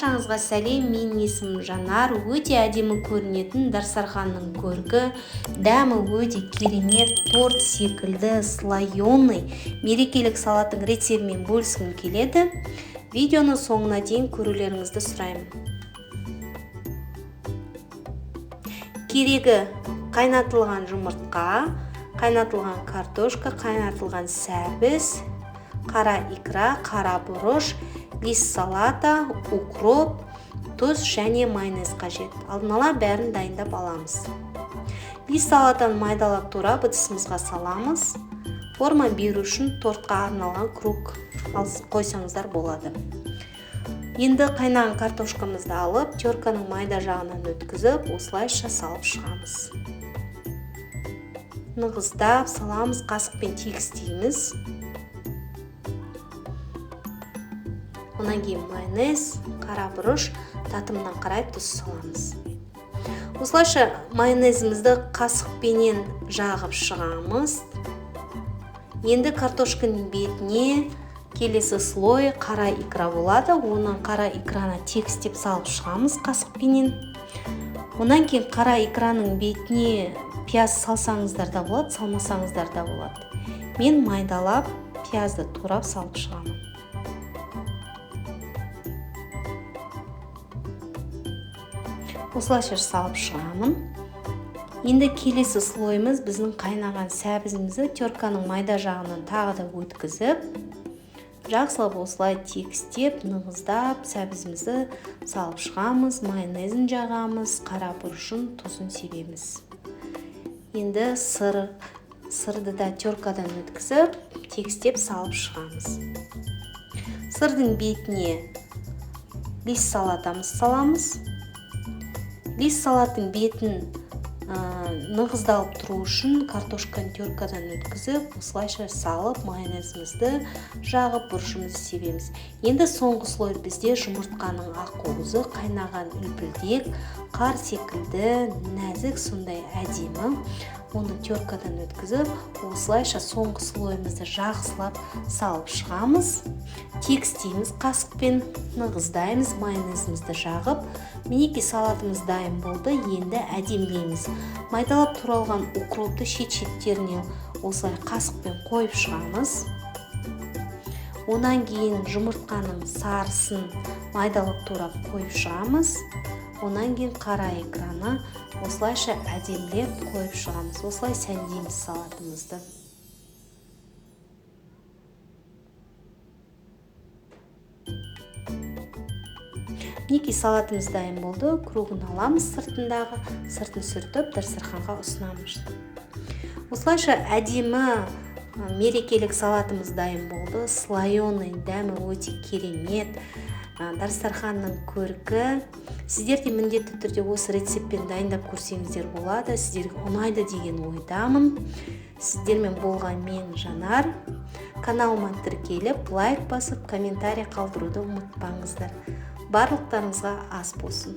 Баршаңызға сәлем, менің есімім Жанар. Өте әдемі көрінетін дастарханның көркі, дәмі өте керемет торт секілді слоеный мерекелік салаттың рецептімен бөліскім келеді. Видеоны соңына дейін көрулеріңізді сұраймын. Керегі: қайнатылған жұмыртқа, қайнатылған картошка, қайнатылған сәбіз, қара икра, қара бұрыш, лист салата, укроп, тұз және майонез қажет. Алдын ала бәрін дайындап аламыз. Лист салатаны майдалап турап ыдысымызға саламыз. Форма беру үшін тортқа арналған круг қойсаңыздар болады. Енді қайнаған картошкамызды алып, терканың майда жағынан өткізіп, осылайша салып шығамыз. Нығыздап саламыз, қасықпен тегістейміз. Онан кейін майонез, қара бұрыш, татымына қарай тұз саламыз. Осылайша майонезімізді қасықпенен жағып шығамыз. Енді картошканың бетіне келесі слой қара икра болады. Онан қара икраны тегістеп салып шығамыз қасықпенен. Онан кейін қара икраның бетіне пияз салсаңыздар да болады, салмасаңыздар да болады. Мен майдалап пиязды турап салып шығамын. Осылайша салып шығамын. Енді келесі слойымыз біздің қайнаған сәбізімізді терканың майда жағынан тағы да өткізіп, жақсылап осылай тегістеп, нығыздап сәбізімізді салып шығамыз. Майонезін жағамыз, қара бұрышын, тұзын себеміз. Енді сырды да теркадан өткізіп, тегістеп салып шығамыз. Сырдың бетіне лист салатамыз саламыз. Лист салаттың бетін нығыздалып тұру үшін картошканы теркадан өткізіп, осылайша салып, майонезімізді жағып, бұрышымызды себеміз. Енді соңғы слой бізде жұмыртқаның ақуызы, қайнаған үлпілдек, қар секілді нәзік, сондай әдемі. Оны теркадан өткізіп, осылайша соңғы слойымызды жақсылап салып шығамыз. Тегістейміз қасықпен, нығыздаймыз, майонезімізді жағып. Мінекей салатымыз дайын болды. Енді әдемілейміз. Майдалап туралған укропты шет-шеттеріне осылай қасықпен қойып шығамыз. Онан кейін жұмыртқаның сарысын майдалап турап қойып шығамыз. Онан кейін қара икраны осылайша әдемілеп қойып шығамыз. Осылай сәндейміз салатымызды. Мінекей салатымыз дайын болды. Кругын аламыз сыртындағы, сыртын сүртіп, дастарханға ұсынамыз. Осылайша әдемі мерекелік салатымыз дайын болды. Слоеный, дәмі өте керемет. Дастарханның көркі. Сіздер де міндетті түрде осы рецептпен дайындап көрсеңіздер болады. Сіздерге ұнайды деген ойдамын. Сіздермен болған мен Жанар. Каналыма тіркеліп, лайк басып, комментарий қалдыруды ұмытпаңыздар. Барлықтарыңызға ас болсын.